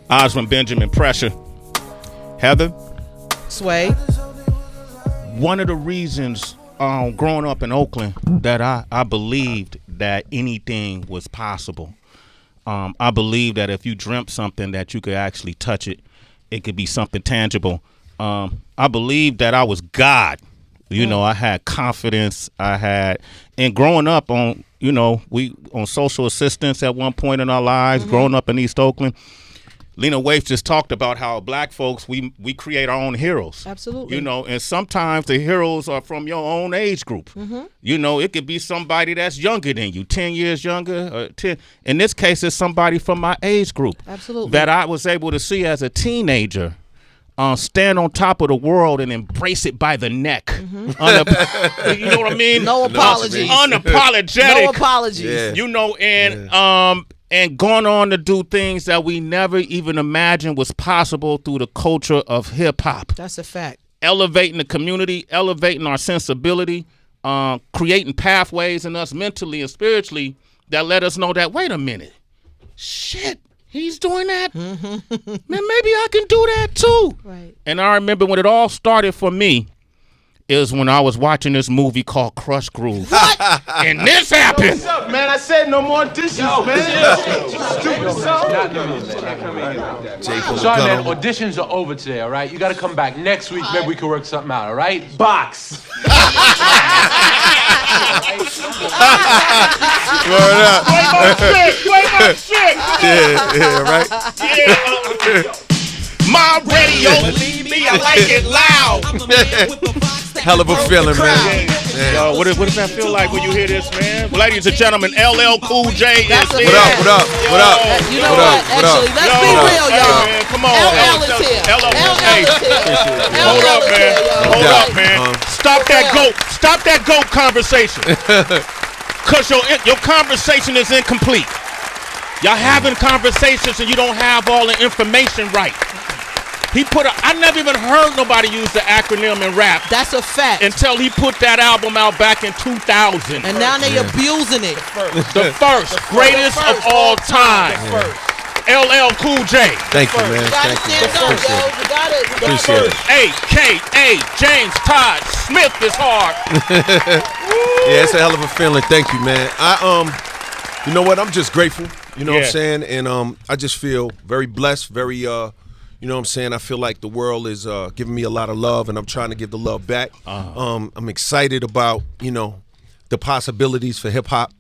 Osmond Benjamin Pressure. Heather? Sway. One of the reasons growing up in Oakland that I believed that anything was possible. I believed that if you dreamt something that you could actually touch it, it could be something tangible. I believed that I was God. I had confidence. And growing up on, we on social assistance at one point in our lives, growing up in East Oakland. Lena Waithe just talked about how black folks, we create our own heroes. Absolutely. And sometimes the heroes are from your own age group. It could be somebody that's younger than you, 10 years younger. Or 10. In this case, it's somebody from my age group. Absolutely. That I was able to see as a teenager. Stand on top of the world and embrace it by the neck. You know what I mean? No apologies. Unapologetic. No apologies. Yeah. And going on to do things that we never even imagined was possible through the culture of hip hop. That's a fact. Elevating the community, elevating our sensibility, creating pathways in us mentally and spiritually that let us know that, wait a minute, shit. He's doing that? Man, maybe I can do that too. Right. And I remember when it all started for me is when I was watching this movie called Crush Groove. What? And this happened. What's up, man? I said no more dishes, man. Stupid song. Sorry, man. Auditions are over today, all right? You got to come back next week. Maybe we can work something out, all right? Box. Word up. Play my shit. Yeah, right? Yeah. My radio, believe me, I like it loud. Hell of a feeling, man. Yo, what does that feel like when you hear this, man? Ladies and gentlemen, LL Cool J is here. What up? You know what? Actually, let's be real, y'all. Hey, man, come on. LL is here. LL is here. Hold up, man. Hold up, man. Stop that GOAT conversation. Because your conversation is incomplete. Y'all having conversations and you don't have all the information right. I never even heard nobody use the acronym in rap. That's a fact. Until he put that album out back in 2000. And now they abusing it. The first, greatest of all time. LL Cool J. Thank you, man. You gotta stand up, yo. You got it. Appreciate it. AKA James Todd Smith is hard. Yeah, it's a hell of a feeling. Thank you, man. You know what? I'm just grateful. You know what I'm saying? And I just feel very blessed, very you know what I'm saying? I feel like the world is giving me a lot of love, and I'm trying to give the love back. I'm excited about, the possibilities for hip-hop.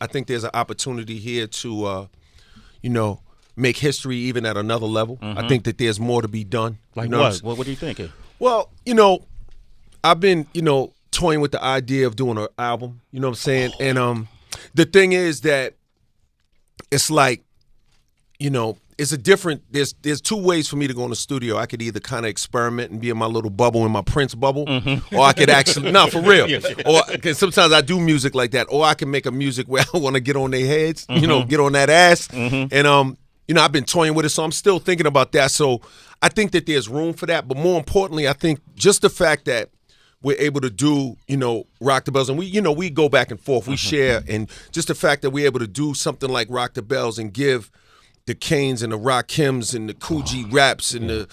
I think there's an opportunity here to, make history even at another level. I think that there's more to be done. Like what? What are you thinking? Well, I've been, toying with the idea of doing an album. You know what I'm saying? And the thing is that it's like, it's a different. There's two ways for me to go in the studio. I could either kind of experiment and be in my little bubble, in my Prince bubble, or I could actually for real. Or cause sometimes I do music like that, or I can make a music where I want to get on their heads, get on that ass. And I've been toying with it, so I'm still thinking about that. So I think that there's room for that. But more importantly, I think just the fact that we're able to do, Rock the Bells, and we go back and forth, we share, and just the fact that we're able to do something like Rock the Bells and give the Kanes and the Rakims and the Coogee Raps and the,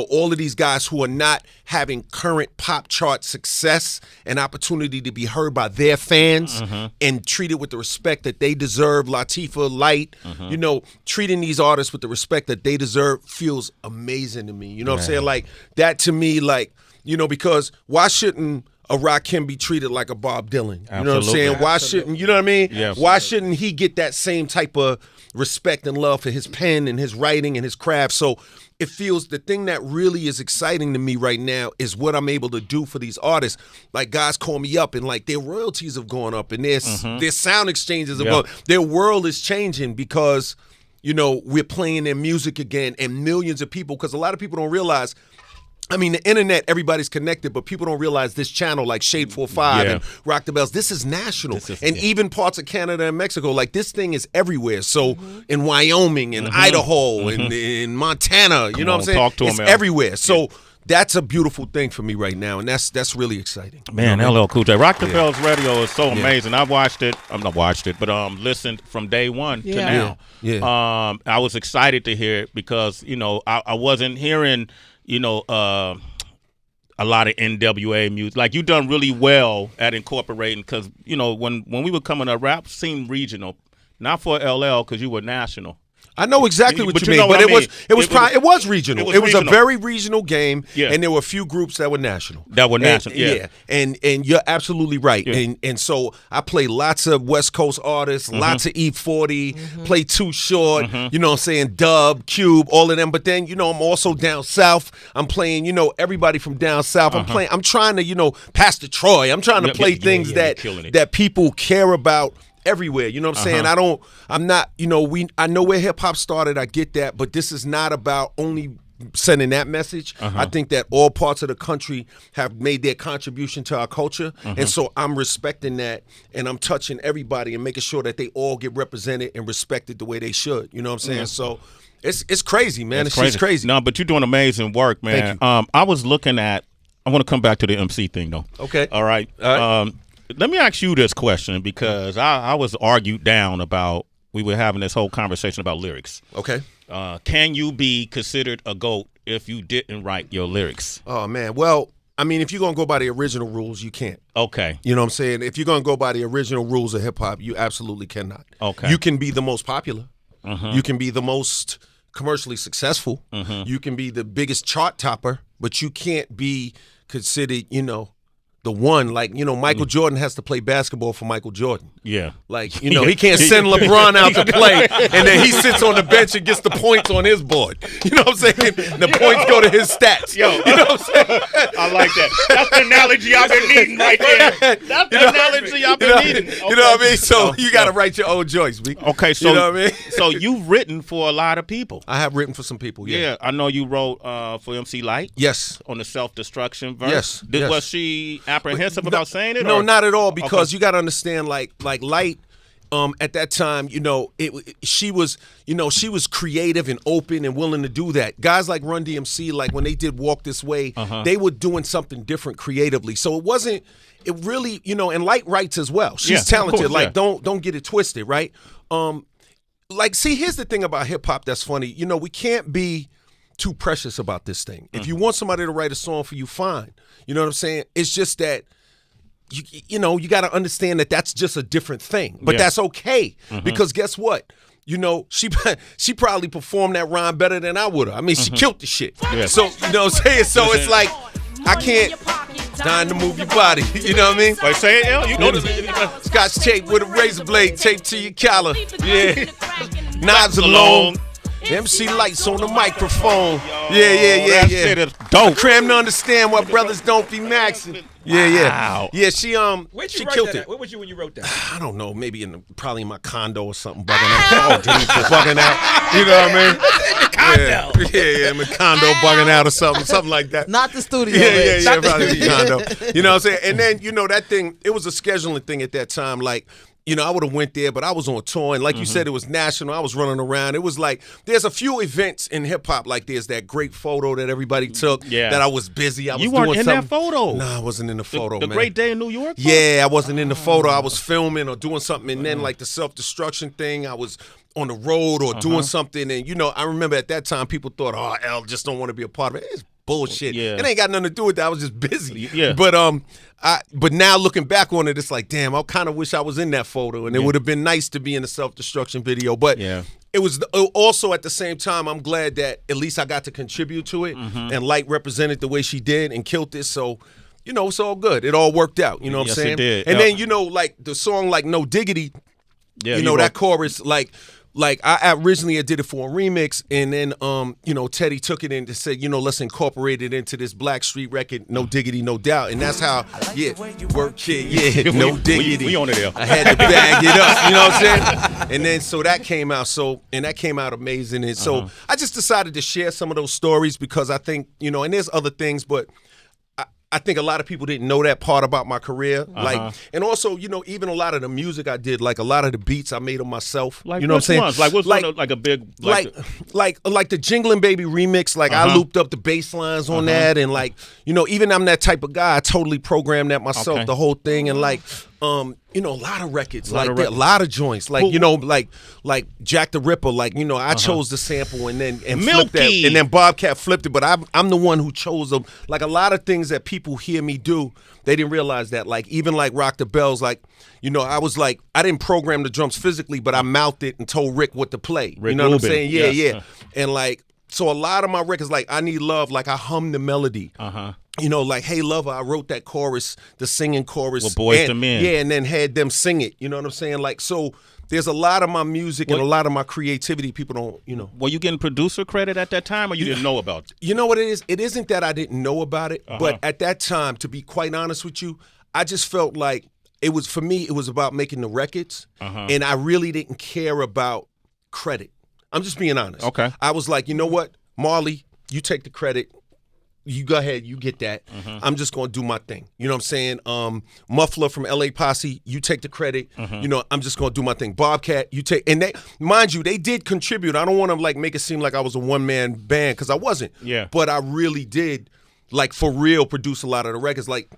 all of these guys who are not having current pop chart success an opportunity to be heard by their fans and treated with the respect that they deserve. Latifah, Light, treating these artists with the respect that they deserve feels amazing to me. You know what I'm saying? Like, that to me, like, because why shouldn't a Rakim be treated like a Bob Dylan? You know what I'm saying? Why shouldn't, you know what I mean? Yeah, why shouldn't he get that same type of respect and love for his pen and his writing and his craft? So it feels, the thing that really is exciting to me right now is what I'm able to do for these artists. Like, guys call me up and like their royalties have gone up and their sound exchanges have gone. Their world is changing because, we're playing their music again, and millions of people, because a lot of people don't realize, I mean, the internet, everybody's connected, but people don't realize this channel like Shade 45 and Rock the Bells, this is national. Even parts of Canada and Mexico, like, this thing is everywhere. So in Wyoming and Idaho and in Montana, you know what I'm saying? Talk to it's him, everywhere. So that's a beautiful thing for me right now, and that's really exciting. Man, you know what I mean? LL Cool J. Rock the Bells Radio is so amazing. I watched it. I'm not watched it, but listened from day one to now. Yeah. I was excited to hear it because I wasn't hearing a lot of NWA music. Like, you done really well at incorporating, because when we were coming up, rap seemed regional, not for LL because you were national. I know exactly what But you you know mean, what but I mean. it was regional. It was a regional. very regional game, Yeah. and there were a few groups that were national. And And you're absolutely right. Yeah. And so I play lots of West Coast artists, lots of E40, play Too Short, you know what I'm saying, Dub, Cube, all of them. But then, I'm also down south. I'm playing, everybody from down south. I'm trying to, Pastor Troy. I'm trying to play things that people care about everywhere. You know what I'm saying? I'm not, I know where hip hop started. I get that, but this is not about only sending that message. I think that all parts of the country have made their contribution to our culture. And so I'm respecting that, and I'm touching everybody and making sure that they all get represented and respected the way they should. You know what I'm saying? So it's crazy, man. It's just crazy. No, but you're doing amazing work, man. Thank you. I was looking at, I want to come back to the MC thing, though. Okay. All right. Let me ask you this question, because I was argued down about, we were having this whole conversation about lyrics. Okay. Can you be considered a GOAT if you didn't write your lyrics? Oh, man. Well, I mean, if you're going to go by the original rules, you can't. Okay. You know what I'm saying? If you're going to go by the original rules of hip-hop, you absolutely cannot. Okay. You can be the most popular. You can be the most commercially successful. You can be the biggest chart topper, but you can't be considered, the one. Like, Michael Jordan has to play basketball for Michael Jordan. Yeah. Like, he can't send LeBron out to play, and then he sits on the bench and gets the points on his board. You know what I'm saying? The points go to his stats. Yo, you know what I'm saying? I like that. That's the analogy I've been needing right there. That's the analogy I've been needing. Okay. You know what I mean? So you got to write your own joints, B. Okay, so you know what I mean? So you've written for a lot of people. I have written for some people. Yeah, I know you wrote for MC Light. Yes. On the self-destruction verse. Yes. Was she apprehensive about saying it? No, or? not at all. Because you got to understand, like Light. At that time, she was creative and open and willing to do that. Guys like Run DMC, like when they did Walk This Way, they were doing something different creatively. So it really, and Light writes as well. She's talented. Course, don't get it twisted, right? See, here's the thing about hip hop that's funny. We can't be too precious about this thing. If you want somebody to write a song for you, fine. You know what I'm saying? It's just that you got to understand that that's just a different thing. But that's okay, because guess what? She probably performed that rhyme better than I would have. I mean, she killed the shit. Yeah. So, you know what I'm saying? So it's like, I can't dying to move your body. You know what I mean? Wait, say it, L. You know this. Scotch tape with a razor blade taped to your collar. Yeah. Knives alone. MC Lights on the microphone. That shit is dope. Cram to understand why brothers don't be maxing. Yeah. Wow. Yeah, she killed it. Where was you when you wrote that? I don't know, maybe probably in my condo or something, bugging out. Bugging out. You know what I mean? Yeah, in my condo, bugging out or something like that. Not the studio. Yeah, probably the condo. You know what I'm saying? And then, that thing, it was a scheduling thing at that time, like, I would have went there, but I was on tour, and like you said, it was national. I was running around. It was like, there's a few events in hip-hop, like there's that great photo that everybody took that I was busy. I was You weren't doing in something. that photo. No, I wasn't in the photo, the man. Great Day in New York? Yeah, I wasn't in the photo. I was filming or doing something, and then like the self-destruction thing, I was on the road or doing something, and I remember at that time people thought, oh, L just don't want to be a part of it. It's bullshit. Yeah. It ain't got nothing to do with that. I was just busy. Yeah. But now looking back on it, it's like, damn, I kind of wish I was in that photo, and it would have been nice to be in the self-destruction video. But it was also at the same time, I'm glad that at least I got to contribute to it, and Light represented the way she did and killed it. So, it's all good. It all worked out. You know what I'm saying? It did. And then, like the song like No Diggity, that chorus, like I originally did it for a remix, and then Teddy took it in and said, let's incorporate it into this Black Street record, No Diggity, No Doubt. And that's how, work kid, no diggity. We on it, L. I had to bag it up, you know what I'm saying? And then so that came out, and that came out amazing. And so I just decided to share some of those stories because I think, and there's other things, but I think a lot of people didn't know that part about my career. Like, and also, you know, even a lot of the music I did, like a lot of the beats I made them myself. Like, you know what I'm saying? ones? Like, what's one of, like a big, like the Jingling Baby remix. Like, I looped up the bass lines on that, and like, you know, even I'm that type of guy. I totally programmed that myself, the whole thing, and like, you know, a lot of records, a lot of joints, like, you know, like Jack the Ripper, like, you know, I chose the sample and flipped that, and then Bobcat flipped it, but I'm the one who chose them. Like, a lot of things that people hear me do, they didn't realize that. Like, even like Rock the Bells, like, you know, I was like, I didn't program the drums physically, but I mouthed it and told Rick what to play. Rick you know Rubin. what I'm saying? Yeah. And like, so a lot of my records, like I Need Love, like I hum the melody. You know, like Hey Lover, I wrote that chorus, the singing chorus. With Boyz II Men. Yeah, and then had them sing it. You know what I'm saying? Like, so there's a lot of my music and a lot of my creativity people don't, you know. Were you getting producer credit at that time, or you didn't know about it? You know what it is? It isn't that I didn't know about it, but at that time, to be quite honest with you, I just felt like it was, for me, it was about making the records, and I really didn't care about credit. I'm just being honest. Okay. I was like, you know what, Marley, you take the credit. You go ahead, you get that. I'm just gonna do my thing. You know what I'm saying? Muffler from LA Posse, you take the credit. You know, I'm just gonna do my thing. Bobcat, you take, and they, mind you, they did contribute. I don't want to like make it seem like I was a one-man band, because I wasn't. Yeah. But I really did, like, for real, produce a lot of the records. Like,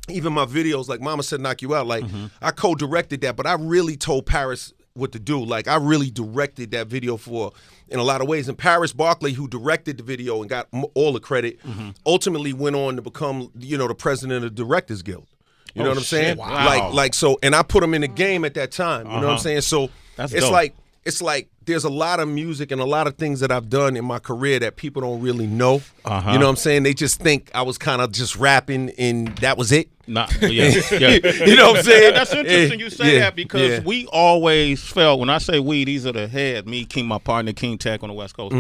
even my videos, like Mama Said Knock You Out, like I co-directed that, but I really told Paris what to do. Like, I really directed that video for, in a lot of ways. And Paris Barkley, who directed the video and got all the credit, ultimately went on to become, you know, the president of the Directors Guild. You know what I'm saying? Wow. Like so, and I put him in the game at that time. You know what I'm saying? So That's it's dope. it's like there's a lot of music and a lot of things that I've done in my career that people don't really know. You know what I'm saying? They just think I was kind of just rapping and that was it. Yeah. You know what I'm saying? That's interesting you say that, because we always felt, when I say we, these are the head, me, King, my partner, King Tech on the West Coast.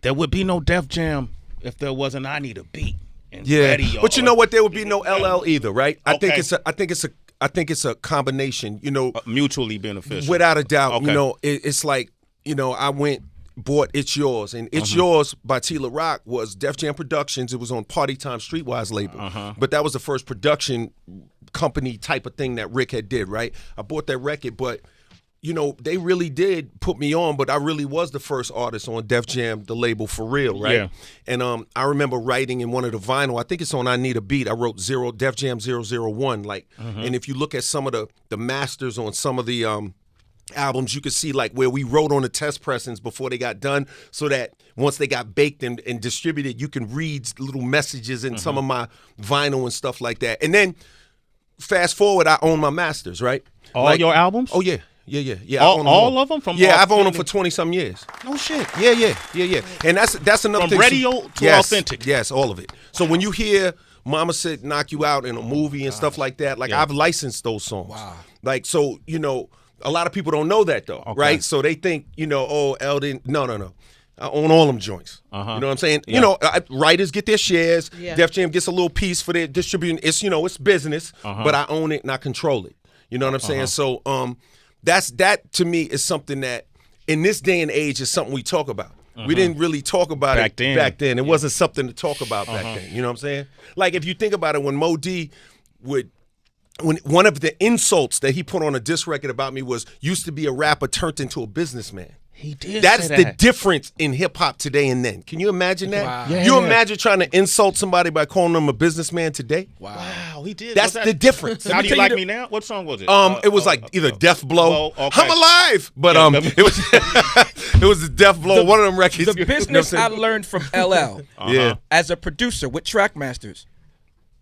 There would be no Def Jam if there wasn't I Need a Beat. And Ready, but you know what? There would be no LL either, right? I Okay. think it's a combination. You know, mutually beneficial. without a doubt. Okay. You know, it's like, you know, I bought It's Yours, and It's Yours by Tila Rock was Def Jam Productions. It was on Party Time Streetwise label, but that was the first production company type of thing that Rick had did, right? I bought that record, but you know, they really did put me on, but I really was the first artist on Def Jam, the label, for real, right? Yeah. And I remember writing in one of the vinyl, I think it's on I Need a Beat, I wrote Def Jam 001, like, and if you look at some of the masters on some of the albums, you could see like where we wrote on the test pressings before they got done, so that once they got baked and distributed, you can read little messages in some of my vinyl and stuff like that. And then fast forward, I own my masters, right? All your albums? Oh, yeah. Yeah. All of them? I've owned them for 20-some years. No shit. Yeah. And that's another From thing. radio to Yes, authentic. Yes, all of it. So when you hear Mama Said Knock You Out in a movie and stuff like that, like I've licensed those songs. Wow. Like, so, you know, a lot of people don't know that though, right? So they think, you know, oh, Eldon, no. I own all them joints. You know what I'm saying? You know, writers get their shares. Def Jam gets a little piece for their distribution. It's, you know, it's business, but I own it and I control it. You know what I'm saying? So that to me is something that in this day and age is something we talk about. We didn't really talk about it back then. It wasn't something to talk about back then. You know what I'm saying? Like, if you think about it, when Mo D when one of the insults that he put on a diss record about me was, used to be a rapper turned into a businessman. He did. That's say the that. difference in hip hop today and then. Can you imagine that? Wow. Yeah. You imagine trying to insult somebody by calling them a businessman today? Wow, he did. That's the difference. How Do You Like Me Now? What song was it? It was like either Death Blow, okay. I'm Alive, but it was it was the Death Blow, one of them records. The business I learned from LL Yeah. as a producer with Trackmasters,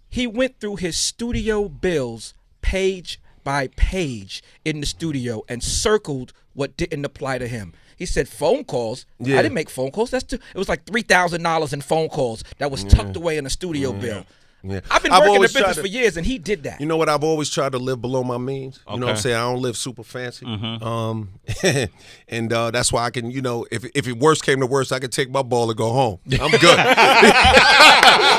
he went through his studio bills page by page in the studio and circled what didn't apply to him. He said phone calls. Yeah. I didn't make phone calls. It was like $3,000 in phone calls that was tucked away in a studio bill. Yeah. I've been working the always business tried for years, and he did that. You know what? I've always tried to live below my means. You know what I'm saying? I don't live super fancy. And that's why I can, you know, if it worst came to worst, I could take my ball and go home. I'm good.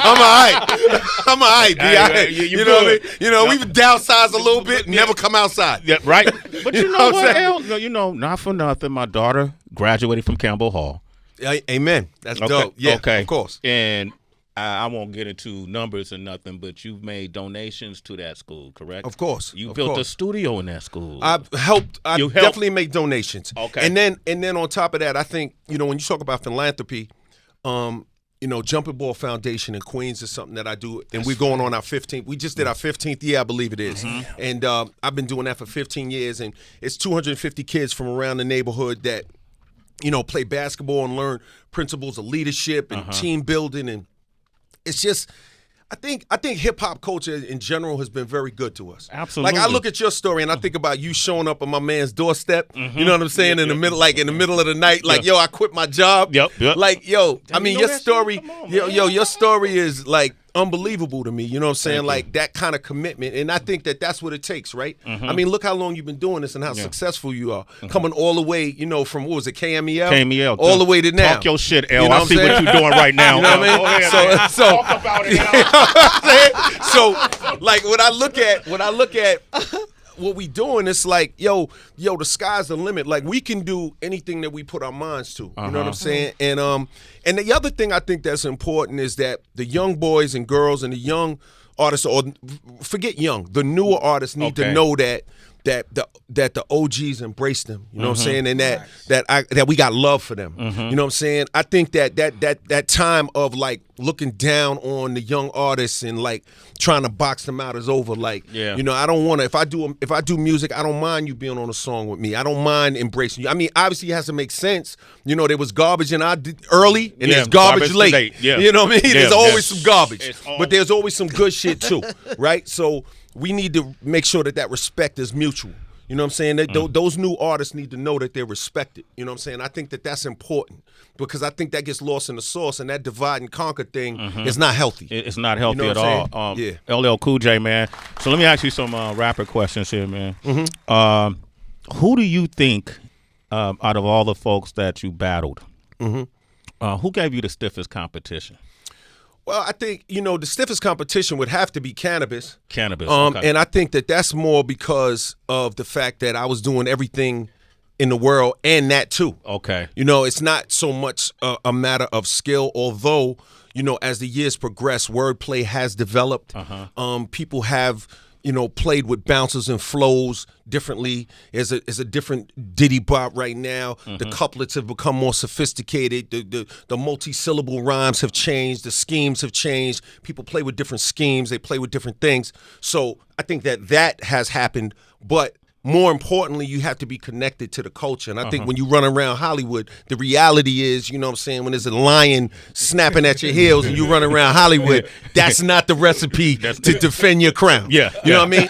I'm all right. B. You know what I mean? You know, we've downsized a little bit and never come outside. Yeah, right. But you know what I'm what, saying? El? No, you know, not for nothing, my daughter graduated from Campbell Hall. Amen. That's dope. Yeah, okay. of course. And I won't get into numbers or nothing, but you've made donations to that school, correct? Of course. You built a studio in that school. I've helped. I definitely made donations. Okay. And then on top of that, I think, when you talk about philanthropy, Jumping Ball Foundation in Queens is something that I do, and we're going on our 15th. We just did our 15th year, I believe it is. And I've been doing that for 15 years, and it's 250 kids from around the neighborhood that, play basketball and learn principles of leadership and team building, and it's just, I think hip hop culture in general has been very good to us. Absolutely. Like I look at your story and I think about you showing up on my man's doorstep. You know what I'm saying? In the middle of the night, like, yo, I quit my job. Yep. Like, yo, I mean, know your that story, shit? Come on, your story is like unbelievable to me. You know what I'm saying? Thank Like you. that kind of commitment, and I think that's what it takes, right? I mean, look how long you've been doing this and how successful you are, coming all the way, from what was it, KMEL? KMEL. all the way to now. Talk your shit, L. You know I what see I'm what saying? you're doing right now. You know what I mean? Go ahead, man. So talk about it, L. so like when I look at what we doing, it's like, yo, the sky's the limit. Like we can do anything that we put our minds to. You know what I'm saying? And the other thing I think that's important is that the young boys and girls and the young artists, or forget young, the newer artists need to know that the OGs embrace them, you know what I'm saying, and that we got love for them. You know what I'm saying? I think that time of like looking down on the young artists and like trying to box them out is over. Like, I don't want to. If I do music, I don't mind you being on a song with me. I don't mind embracing you. I mean, obviously it has to make sense. There was garbage in early and there's garbage late. You know what I mean? There's always some garbage, but there's always some good shit too, right? So we need to make sure that respect is mutual. You know what I'm saying? Those new artists need to know that they're respected. You know what I'm saying? I think that's important because I think that gets lost in the sauce, and that divide and conquer thing is not healthy. It's not healthy You know at what all. I'm saying? LL Cool J, man. So let me ask you some rapper questions here, man. Who do you think, out of all the folks that you battled, who gave you the stiffest competition? Well, I think, the stiffest competition would have to be Cannabis. Okay. And I think that's more because of the fact that I was doing everything in the world and that too. Okay. It's not so much a matter of skill, although, as the years progress, wordplay has developed. People have, played with bounces and flows differently. There's a different Diddy bop right now. The couplets have become more sophisticated. The multi-syllable rhymes have changed. The schemes have changed. People play with different schemes. They play with different things. So I think that has happened. But more importantly, you have to be connected to the culture. And I think when you run around Hollywood, the reality is, when there's a lion snapping at your heels and you run around Hollywood, that's not the recipe to defend your crown. You know what I mean?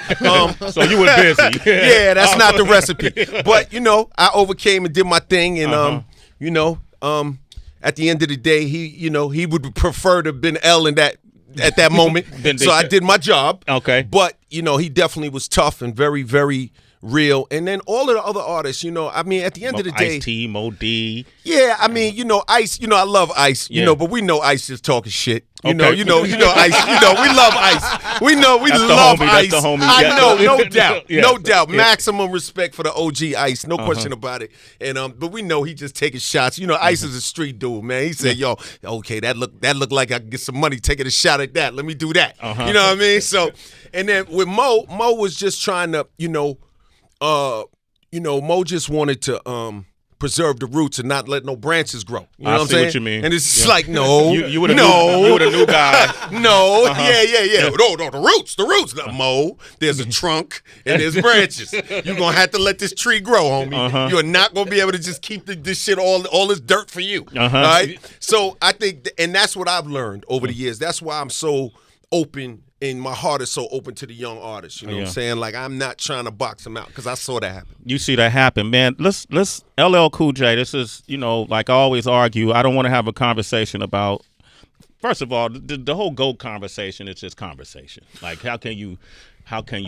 So you were busy. Yeah, that's not the recipe. But, I overcame and did my thing. And, at the end of the day, he would prefer to have been L in that at that moment. So I did my job. Okay. But, he definitely was tough and very, very real. And then all of the other artists, I mean, at the end of the day, Ice-T, Mo D. Yeah, I mean, Ice, I love Ice, but we know Ice is talking shit. You know Ice, we love Ice. We love Ice. That's the homie. I know, no doubt. Yeah. No doubt. Maximum respect for the OG Ice, no question about it. And but we know he just taking shots. Ice is a street dude, man. He said, yo, okay, that look like I can get some money taking a shot at that. Let me do that. You know what I mean? So, and then with Mo was just trying to, Mo just wanted to preserve the roots and not let no branches grow. You know what I'm saying? What you mean. And it's like, no, you were the new guy. No, yeah. No, the roots. No, Mo, there's a trunk and there's branches. You're gonna have to let this tree grow, homie. You're not gonna be able to just keep this shit all this dirt for you. All right. So I think, and that's what I've learned over the years. That's why I'm so open. And my heart is so open to the young artists, you know what I'm saying? Like, I'm not trying to box them out because I saw that happen. You see that happen, man. Let's LL Cool J, this is, like I always argue, I don't want to have a conversation about, first of all, the whole GOAT conversation is just conversation. Like, how can you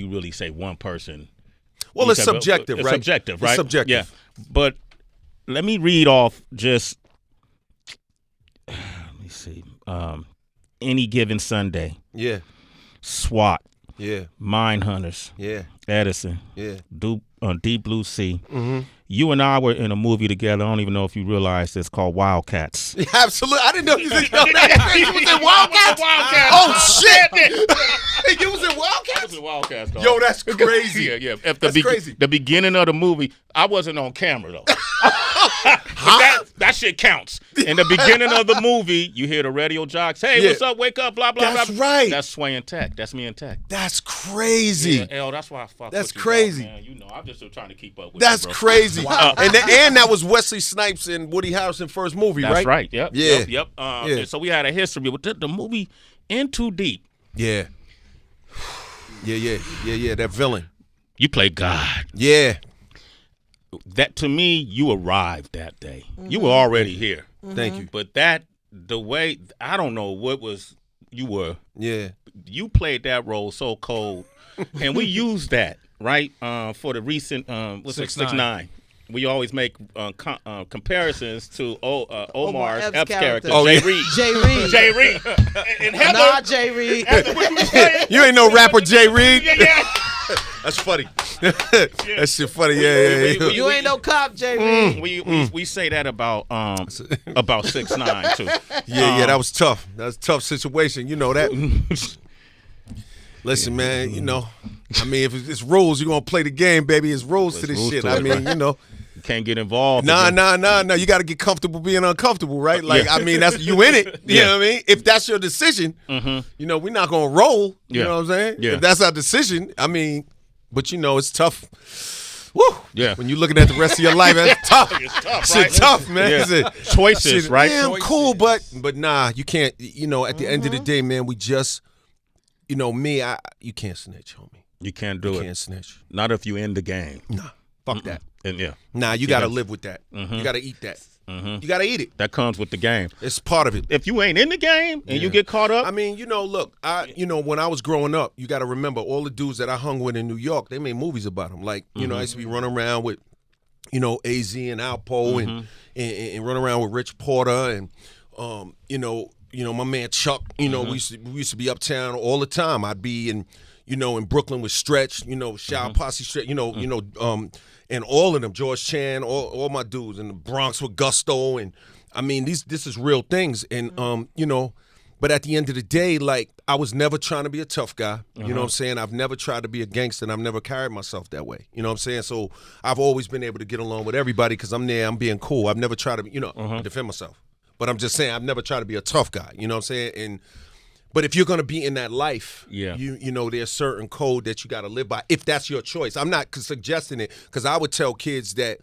really say one person? Well, it's subjective, right? It's subjective, right? It's subjective. Yeah. But let me read off just, let me see, Any Given Sunday. Yeah. SWAT. Yeah. Mind Hunters. Yeah. Edison. Yeah. Deep Blue Sea. You and I were in a movie together. I don't even know if you realize this, called Wildcats. Absolutely. I didn't know you didn't know that. You was in Wildcats? Oh, shit. You was in Wildcats? I was in Wildcats, dog. Yo, that's crazy. Yeah. That's crazy. The beginning of the movie, I wasn't on camera, though. That shit counts. In the beginning of the movie, you hear the radio jocks, hey, what's up, wake up, blah, blah, That's blah. right. That's Sway and Tech. That's me and Tech. That's crazy. Yeah, that's why I fuck That's with you, crazy. dog, man. You know, I'm just trying to keep up with That's you, bro. crazy. And that was Wesley Snipes and Woody Harrelson's first movie, That's right? right. Yep. Yeah. Yep. Yeah. So we had a history with the movie In Too Deep. Yeah. Yeah. That villain. You play God. Yeah. That, to me, you arrived that day. You were already here. Thank you. But the way, I don't know what was, Yeah. you played that role so cold. And we used that, right, for the recent, 6ix9ine. We always make comparisons to Omar's Epps' Epps character, Oh, Jay yeah. Reed. Jay Reed. Jay Reed. And Heather, Nah, Jay Reed. Heather, what you saying? You ain't no rapper, Jay Reed. Yeah. That's funny. That shit funny. Yeah. You ain't no cop, Jay Reed. We say that about 6ix9ine too. Yeah, that was tough. That was a tough situation. You know that. Listen, man, you know, I mean, if it's rules, you're going to play the game, baby. It's rules to this rules shit. to I it, mean, right. you know. You can't get involved. Nah. You got to get comfortable being uncomfortable, right? Like, Yeah. I mean, that's you in it. You know what I mean? If that's your decision, you know, we're not going to roll. You Yeah. know what I'm saying? Yeah. If that's our decision, I mean, but you know, it's tough. Woo. Yeah. When you're looking at the rest of your life, it's tough. It's tough, Shit right? tough, man. Yeah. Is it? Choices, Shit, right? Yeah, I'm Choices. cool, but nah, you can't. You know, at the end of the day, man, we just, you know, me, you can't snitch, homie. You can't do You it. can't snitch. Not if you in the game. Nah, fuck that. And yeah, Nah, you got to gotta- live with that. You got to eat that. You got to eat it. that comes with the game. It's part of it. If you ain't in the game and you get caught up, I mean, you know, look, you know, when I was growing up, you got to remember all the dudes that I hung with in New York, they made movies about them. Like, you know, I used to be running around with, you know, AZ and Alpo and run around with Rich Porter and, you know, my man Chuck. You know, we used to be uptown all the time. I'd be in, you know, in Brooklyn with Stretch. You know, Shaw Posse Stretch. You know, and all of them, George Chan, all my dudes in the Bronx with Gusto, and I mean, this is real things, and you know. But at the end of the day, like, I was never trying to be a tough guy. You know what I'm saying? I've never tried to be a gangster, and I've never carried myself that way. You know what I'm saying? So I've always been able to get along with everybody because I'm there, I'm being cool. I've never tried to, you know, defend myself. But I'm just saying, I've never tried to be a tough guy. You know what I'm saying? But if you're going to be in that life, you know, there's certain code that you got to live by if that's your choice. I'm not suggesting it because I would tell kids that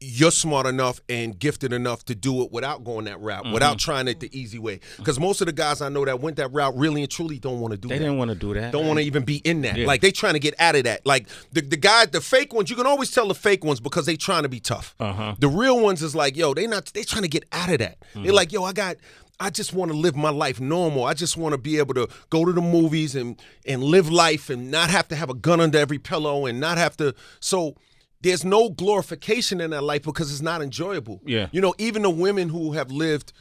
you're smart enough and gifted enough to do it without going that route, without trying it the easy way. Because most of the guys I know that went that route really and truly don't want to do that. they didn't want to do that. Don't want to even be in that. Yeah. Like, they trying to get out of that. Like, the fake ones, you can always tell the fake ones because they trying to be tough. The real ones is like, yo, they trying to get out of that. They're like, yo, I just want to live my life normal. I just want to be able to go to the movies and live life and not have to have a gun under every pillow and not have to. So there's no glorification in that life because it's not enjoyable. Yeah. You know, even the women who have lived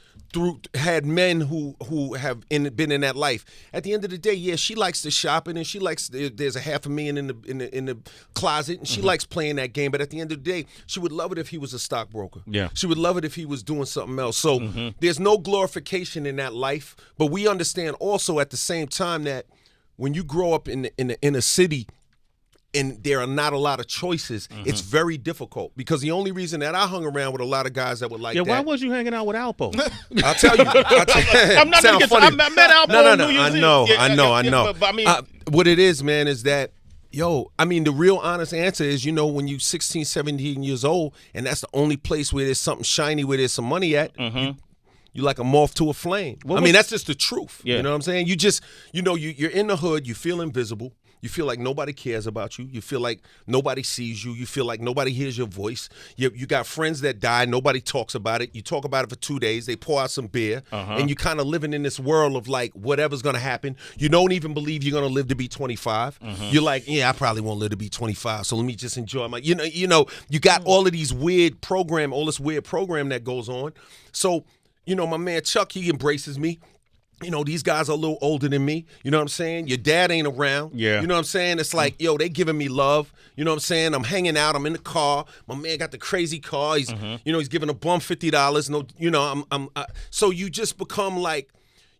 had men who have been in that life. At the end of the day, yeah, she likes the shopping and she likes there's a $500,000 in the closet and she likes playing that game. But at the end of the day, she would love it if he was a stockbroker. Yeah. She would love it if he was doing something else. So there's no glorification in that life. But we understand also at the same time that when you grow up in the inner city and there are not a lot of choices, it's very difficult. Because the only reason that I hung around with a lot of guys that were like that. why was you hanging out with Alpo? I'll tell you. I'm not Sound gonna funny. I met Alpo No. on New Year's Eve. I know. But I mean, What it is, man, is that, yo, I mean, the real honest answer is, you know, when you 16, 17 years old, and that's the only place where there's something shiny, where there's some money at, you like a moth to a flame. That's just the truth. Yeah. You know what I'm saying? You just, you know, you're in the hood, you feel invisible. You feel like nobody cares about you. You feel like nobody sees you. You feel like nobody hears your voice. You got friends that die. Nobody talks about it. You talk about it for 2 days. They pour out some beer. And you kind of living in this world of like whatever's going to happen. You don't even believe you're going to live to be 25. You're like, yeah, I probably won't live to be 25. So let me just enjoy my, you know, you got all of these weird program, all this weird program that goes on. So, you know, my man Chuck, he embraces me. you know, these guys are a little older than me. You know what I'm saying? Your dad ain't around. Yeah. You know what I'm saying? It's like, yo, they giving me love. You know what I'm saying? I'm hanging out. I'm in the car. My man got the crazy car. He's, you know, he's giving a bum $50. No, you know, so you just become like,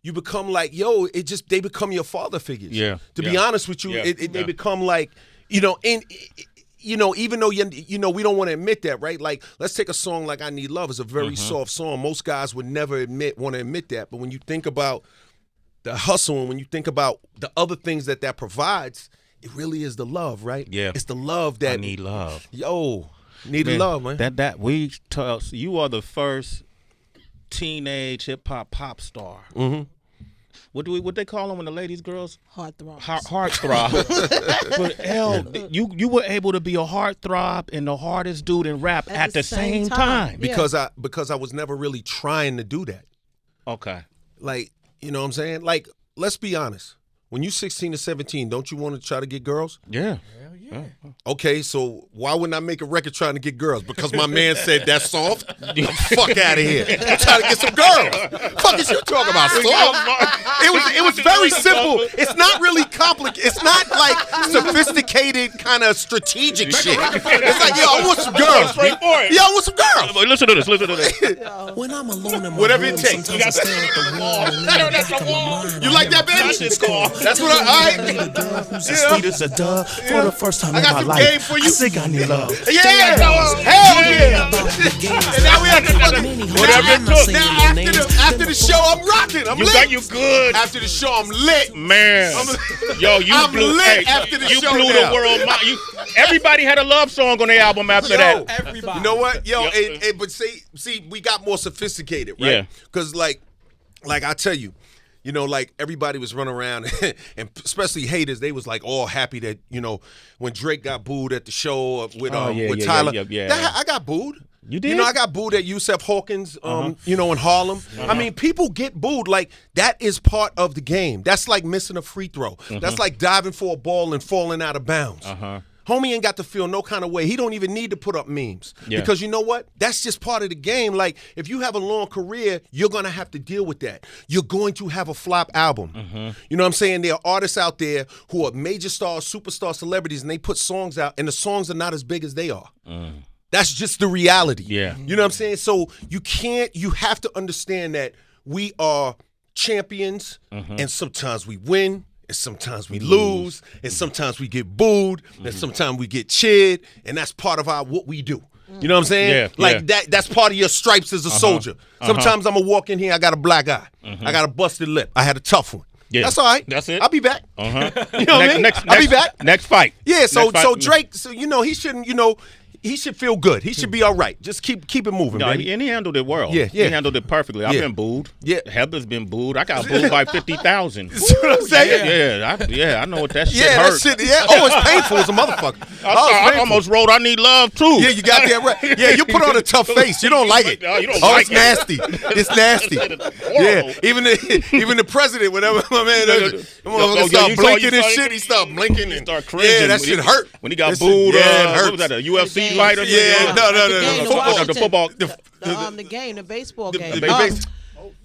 yo, they become your father figures. Yeah. To be honest with you, they become like, you know, and you know, even though you know we don't want to admit that, right? Like, let's take a song like "I Need Love." It's a very soft song. Most guys would never want to admit that, but when you think about the hustle and when you think about the other things that provides, it really is the love, right? Yeah, it's the love that I need love. Yo, need the love, man. That we tell you are the first teenage hip hop pop star. What they call them when the ladies, girls? Heartthrob. Heartthrob. But you were able to be a heartthrob and the hardest dude in rap at the same time. Because I was never really trying to do that. Okay. Like, you know what I'm saying? Like, let's be honest. When you 16 or 17, don't you want to try to get girls? Yeah. Okay, so why wouldn't I make a record trying to get girls? Because my man said that's soft? Fuck out of here. I'm trying to get some girls. Fuck is you talking about, soft? It was very simple. It's not really complicated. It's not like sophisticated kind of strategic shit. It's like, yo, I want some girls. Yo, I want some girls. Listen to this. When I'm alone in my Whatever it room, takes. sometimes I stare at the wall and in the back of my mind, You like that, baby? That's what I need a girl who's as sweet as a dove. For the first time I in got my some life, game for you. I think I need love. Yeah! Hell yeah! And now we have to Whatever it took. Now after the show, I'm rocking. I'm lit. You good. After the show, I'm lit. Man. I'm lit after the show. You blew the world mind. Everybody had a love song on their album after that. Everybody. You know what? Yo, but see, we got more sophisticated, right? Yeah. Because like I tell you, you know, like everybody was running around, and especially haters, they was like all happy that, you know, when Drake got booed at the show with Tyler. I got booed. You did? You know, I got booed at Yusef Hawkins, you know, in Harlem. I mean, people get booed. Like, that is part of the game. That's like missing a free throw. That's like diving for a ball and falling out of bounds. Homie ain't got to feel no kind of way. He don't even need to put up memes. Yeah. Because you know what? That's just part of the game. Like, if you have a long career, you're going to have to deal with that. You're going to have a flop album. You know what I'm saying? There are artists out there who are major stars, superstar celebrities, and they put songs out, and the songs are not as big as they are. That's just the reality. Yeah. You know what I'm saying? So you have to understand that we are champions, and sometimes we win, and sometimes we lose, and sometimes we get booed, and sometimes we get cheered, and that's part of what we do. You know what I'm saying? Yeah, like that's part of your stripes as a soldier. Sometimes I'm gonna walk in here, I got a black eye. I got a busted lip. I had a tough one. Yeah. That's all right. That's it. I'll be back. You know what I mean? I'll be back. Next fight. Yeah, so Next fight. Drake, so you know, he shouldn't, you know, he should feel good. He should be all right. Just keep it moving, No, baby. and he handled it well. Yeah. He handled it perfectly. I've Yeah. been booed. Yeah. Heather's been booed. I got booed by 50,000. See what I'm saying? I know what that shit Yeah, hurt. that shit. Yeah. Oh, it's painful as a motherfucker. I almost wrote I Need Love, too. Yeah, you got that right. Yeah, you put on a tough face. You don't like it. No, you don't oh, like it's it. nasty. It's nasty. Horrible. Yeah, even the president, whenever my man start blinking and shit, he start blinking and start cringing. Yeah, that shit hurt. When he got That shit- booed, yeah, it what hurts. was that, a UFC fighter? Yeah, no. The Football. the game, the baseball game. the base-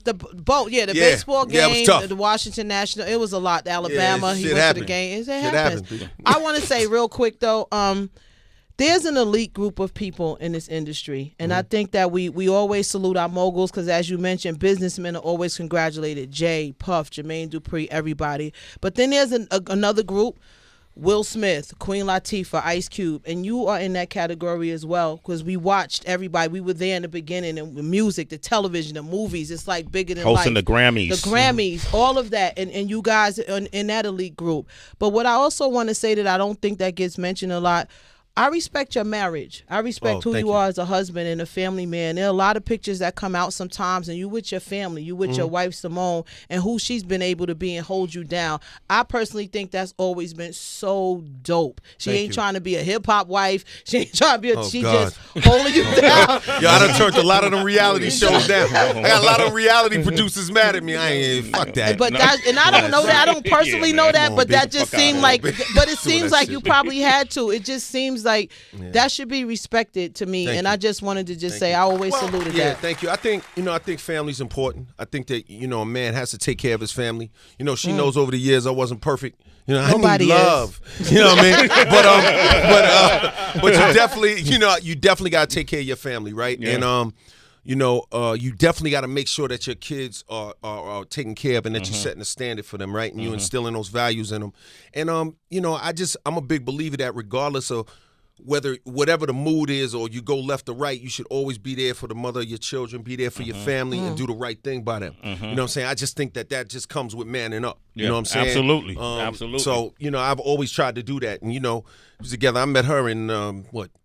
The boat, the Yeah. baseball Yeah, it was game, tough. the Washington National. It was a lot. The Alabama, he shit went to happened. the game. It Shit happens. happened. I want to say real quick though, there's an elite group of people in this industry, and I think that we always salute our moguls because, as you mentioned, businessmen are always congratulated. Jay, Puff, Jermaine Dupri, everybody. But then there's another group. Will Smith, Queen Latifah, Ice Cube, and you are in that category as well because we watched everybody. We were there in the beginning, and the music, the television, the movies. It's like bigger than Hosting life. the Grammys. The Grammys, all of that, and you guys are in that elite group. But what I also want to say that I don't think that gets mentioned a lot, I respect your marriage. I respect who you are as a husband and a family man. There are a lot of pictures that come out sometimes, and you with your family, you with your wife Simone, and who she's been able to be and hold you down. I personally think that's always been so dope. She ain't trying to be a hip hop wife. She ain't trying to be. She God. just holding you down. Yo, I done turned a lot of them reality shows down. I got a lot of reality producers mad at me. I ain't fuck that. But that, and I don't know that. I don't personally know that, but that just seemed like. But it seems like you probably had to. It just seems like that should be respected to me. Thank and you. I just wanted to just Thank say you. I always saluted Yeah, that. thank you. I think family's important. I think that a man has to take care of his family. She knows over the years I wasn't perfect. I Nobody need love. You know what I mean? But you definitely got to take care of your family, right? Yeah. And you definitely got to make sure that your kids are taken care of and that you're setting a standard for them, right? And you instilling those values in them. And I'm a big believer that regardless of whatever the mood is, or you go left or right, you should always be there for the mother of your children, be there for your family, and do the right thing by them. You know what I'm saying? I just think that just comes with manning up. You know what I'm saying? Absolutely. Absolutely. So, I've always tried to do that. And, together, I met her in,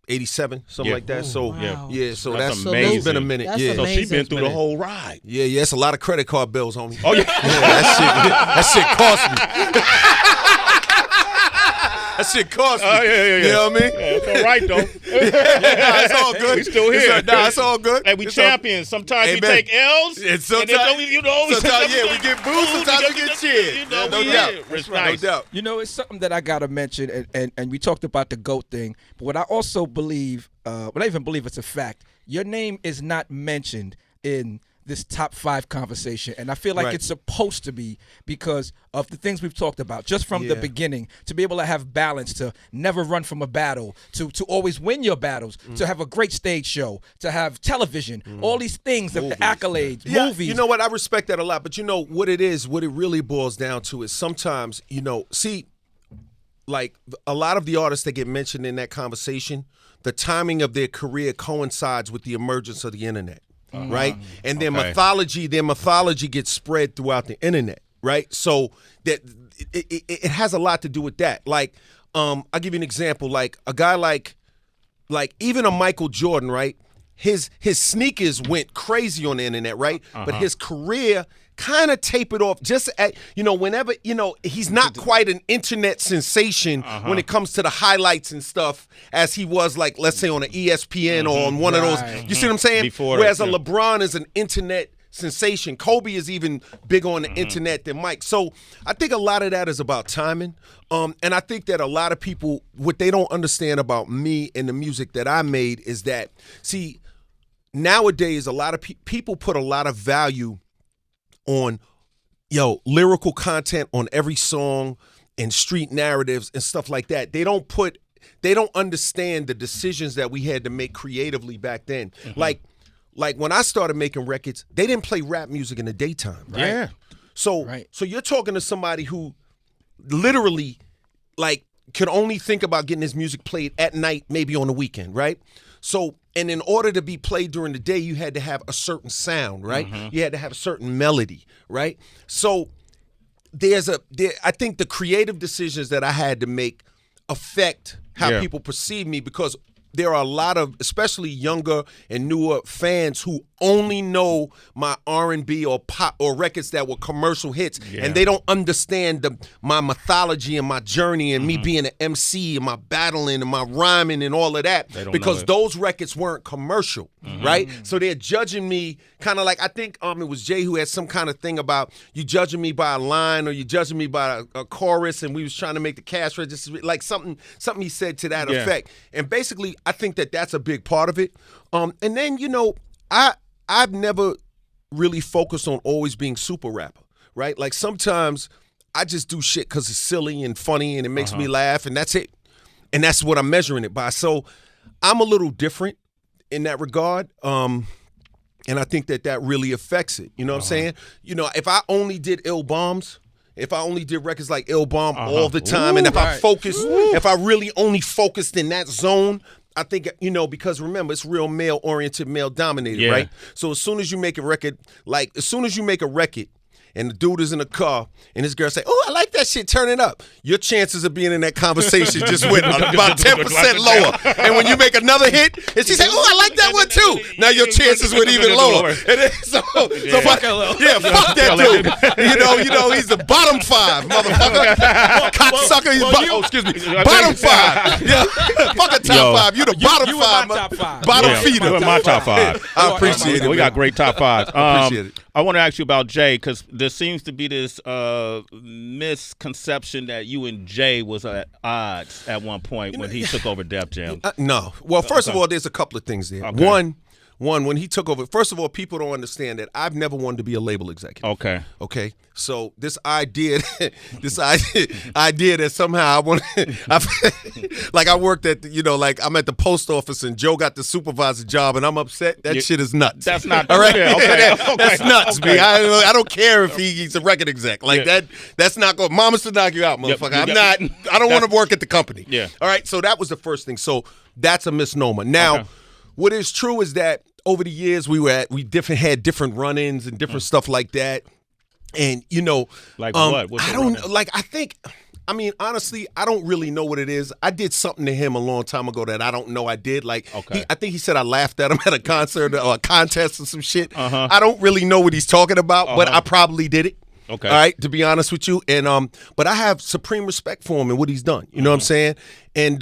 87, something like that. So, Wow. yeah, so That's it's been a minute. That's yeah. So she amazing. been through the whole ride. Yeah, it's a lot of credit card bills, homie. Oh, yeah. That shit cost me. That shit cost me. Oh, yeah. You know what I mean? Yeah, it's all right, though. It's all good. We still here. It's all good. Hey, we It's champions. Sometimes Hey, we man. take L's. And sometimes, and then, sometimes we get booed, sometimes we get cheered. No doubt. It's No nice. doubt. It's something that I gotta mention, and we talked about the GOAT thing, but what I also believe, what I even believe it's a fact, your name is not mentioned in this top 5 conversation, and I feel like Right. it's supposed to be because of the things we've talked about just from the Yeah. beginning, to be able to have balance, to never run from a battle, to always win your battles, to have a great stage show, to have television, all these things, the accolades, Yeah, movies. you know what? I respect that a lot. But what it is, what it really boils down to is sometimes, like a lot of the artists that get mentioned in that conversation, the timing of their career coincides with the emergence of the internet, right? And their mythology gets spread throughout the internet, right? So that it has a lot to do with that. Like, I'll give you an example. Like a guy like even a Michael Jordan, right? His sneakers went crazy on the internet, right? But his career kind of tapered off just at, whenever, he's not quite an internet sensation when it comes to the highlights and stuff as he was, like, let's say on an ESPN or on one of those. You see what I'm saying? Before Whereas that, a LeBron is an internet sensation. Kobe is even bigger on the internet than Mike. So I think a lot of that is about timing. And I think that a lot of people, what they don't understand about me and the music that I made is that, see, nowadays a lot of people put a lot of value on lyrical content on every song and street narratives and stuff like that. They don't understand the decisions that we had to make creatively back then. Like when I started making records, they didn't play rap music in the daytime. Right? Yeah. So you're talking to somebody who literally could only think about getting his music played at night, maybe on the weekend, right? So, and in order to be played during the day, you had to have a certain sound, right? You had to have a certain melody, right? So I think the creative decisions that I had to make affect how people perceive me, because there are a lot of, especially younger and newer fans, who only know my R&B or pop or records that were commercial hits, and they don't understand my mythology and my journey and me being an MC and my battling and my rhyming and all of that, because those records weren't commercial, right? So they're judging me kind of like, I think it was Jay who had some kind of thing about you judging me by a line or you judging me by a chorus, and we was trying to make the cash register, like something he said to that effect. And basically, I think that that's a big part of it. And then, I've never really focused on always being super rapper, right? Like sometimes I just do shit because it's silly and funny and it makes me laugh, and that's it. And that's what I'm measuring it by. So I'm a little different in that regard. And I think that really affects it. You know what I'm saying? If I only did ill bombs, if I only did records like Ill Bomb all the time, and if I focused, if I really only focused in that zone, I think, because remember, it's real male-oriented, male-dominated, right? So as soon as you make a record, and the dude is in a car, and this girl say, "Oh, I like that shit, turn it up," your chances of being in that conversation just went about 10% lower. And when you make another hit, and she say, "Oh, I like that one too," now your chances went even lower. And then, so fuck that dude. He's the bottom 5, motherfucker. Cocksucker. Bottom 5. Yeah, fuck a top 5. You the bottom 5. Bottom feeder. You're my top 5. I appreciate it. We got great top 5s. I appreciate it. I want to ask you about Jay because there seems to be this misconception that you and Jay was at odds at one point when he took over Def Jam. No. Well, first of all, there's a couple of things there. Okay. One, when he took over, first of all, people don't understand that I've never wanted to be a label executive. Okay. So this idea that somehow I want, like I worked at, like I'm at the post office and Joe got the supervisor job and I'm upset. That shit is nuts. That's not all right. Yeah, That's nuts, okay. man. I don't care if he's a record exec like that. That's not going. Mama's to knock you out, motherfucker. I don't want to work at the company. Yeah. All right. So that was the first thing. So that's a misnomer. Now, what is true is that over the years we had different run-ins and different stuff like that. And like what? I don't like. I mean, honestly, I don't really know what it is. I did something to him a long time ago that I don't know I did. Like, I think he said I laughed at him at a concert or a contest or some shit. I don't really know what he's talking about, but I probably did it. Okay. All right, to be honest with you, and but I have supreme respect for him and what he's done. You know what I'm saying? And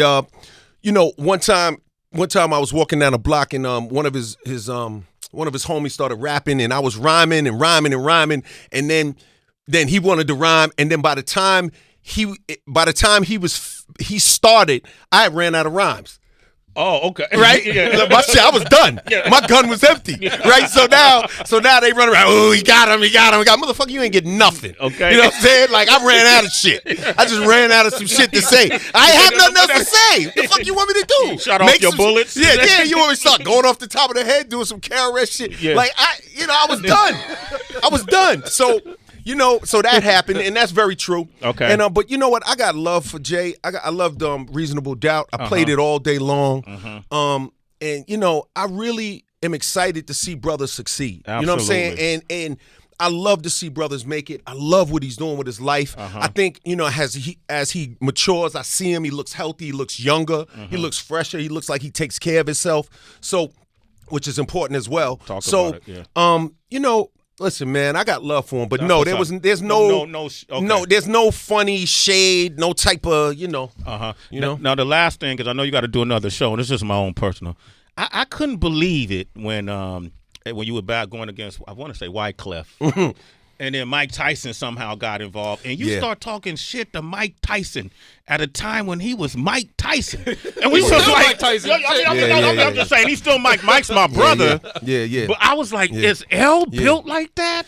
one time I was walking down a block and one of his homies started rapping and I was rhyming and then he wanted to rhyme and then by the time he started, I ran out of rhymes. Oh, okay. Right? My shit, I was done. My gun was empty. Right? So now they run around, oh, he got him. Motherfucker, you ain't getting nothing. Okay. You know what I'm saying? Like, I ran out of shit. I just ran out of some shit to say. I have nothing else to say. What the fuck you want me to do? Shut off your bullets? Yeah, you want me to start going off the top of the head, doing some KRS shit? Yeah. Like, I was done. I was done. So... so that happened, and that's very true. Okay. And but you know what? I got love for Jay. I loved Reasonable Doubt. I played it all day long. And I really am excited to see brothers succeed. Absolutely. You know what I'm saying? And I love to see brothers make it. I love what he's doing with his life. I think as he matures, I see him. He looks healthy. He looks younger. He looks fresher. He looks like he takes care of himself. So, which is important as well. Talk about it, yeah. Listen, man, I got love for him, but there's no funny shade, no type of, Now, the last thing, because I know you got to do another show, and it's just my own personal. I couldn't believe it when you were back going against, I want to say Wyclef. And then Mike Tyson somehow got involved. And you start talking shit to Mike Tyson at a time when he was Mike Tyson. And we was like, Mike Tyson. I'm just saying, he's still Mike. Mike's my brother. Yeah. But I was like, is L built like that?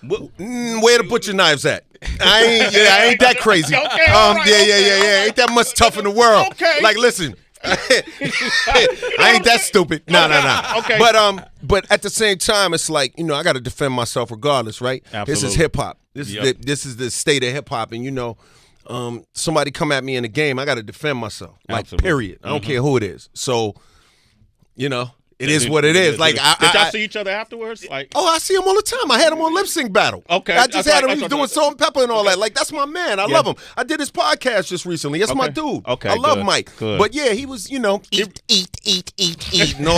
Where the butcher knives at? I ain't that crazy. Okay, Ain't that much tough in the world. Okay. Like, listen. I ain't that stupid. No. Okay. But at the same time, it's like, I got to defend myself regardless, right? Absolutely. This is hip hop. This is the state of hip hop, and somebody come at me in the game, I got to defend myself. Like, Absolutely. period. I don't care who it is. So, it is what it is. Like, did y'all see each other afterwards? Like, I see him all the time. I had him on Lip Sync Battle. Okay. I just had him. He was doing Salt and Pepper and all that. Like, that's my man. I love him. I did his podcast just recently. That's my dude. Okay. I love good, Mike. Good. But yeah, he was, eat, and all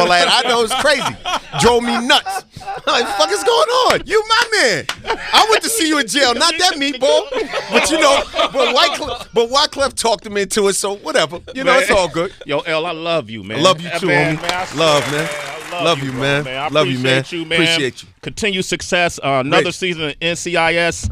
that. I know it's crazy. Drove me nuts. Like, what the fuck is going on? You my man. I went to see you in jail. Not that meatball. But Wyclef talked him into it, so whatever. It's all good. Yo, L, I love you, man. I love you too, homie. Love, man. I Love you, man. I love you, man. You, man. Appreciate you. Continue success. Another Rich. season of NCIS.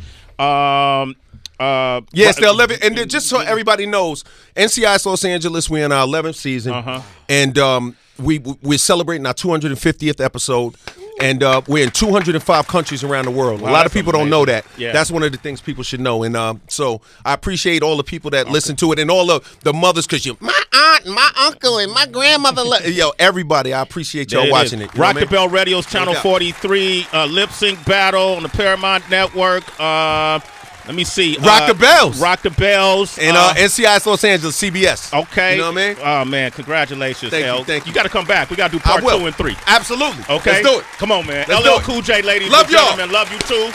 Yes, they're 11, and just so everybody knows, NCIS Los Angeles, we're in our 11th season, and we're celebrating our 250th episode, and we're in 205 countries around the world. Wow, a lot of people don't know that. Yeah. That's one of the things people should know, and so I appreciate all the people that listen to it, and all of the mothers, because my aunt, my uncle, and my grandmother, everybody, I appreciate y'all watching it. Rock the Bell Radio's Channel 43, Lip Sync Battle on the Paramount Network. Let me see. Rock the Bells. Rock the Bells. And NCIS Los Angeles, CBS. Okay. You know what I mean? Oh, man. Congratulations, L. Thank you. You got to come back. We got to do part 2 and 3. Absolutely. Okay. Let's do it. Come on, man. Let's LL do it. Cool J, ladies Love and y'all. gentlemen. Love you, too.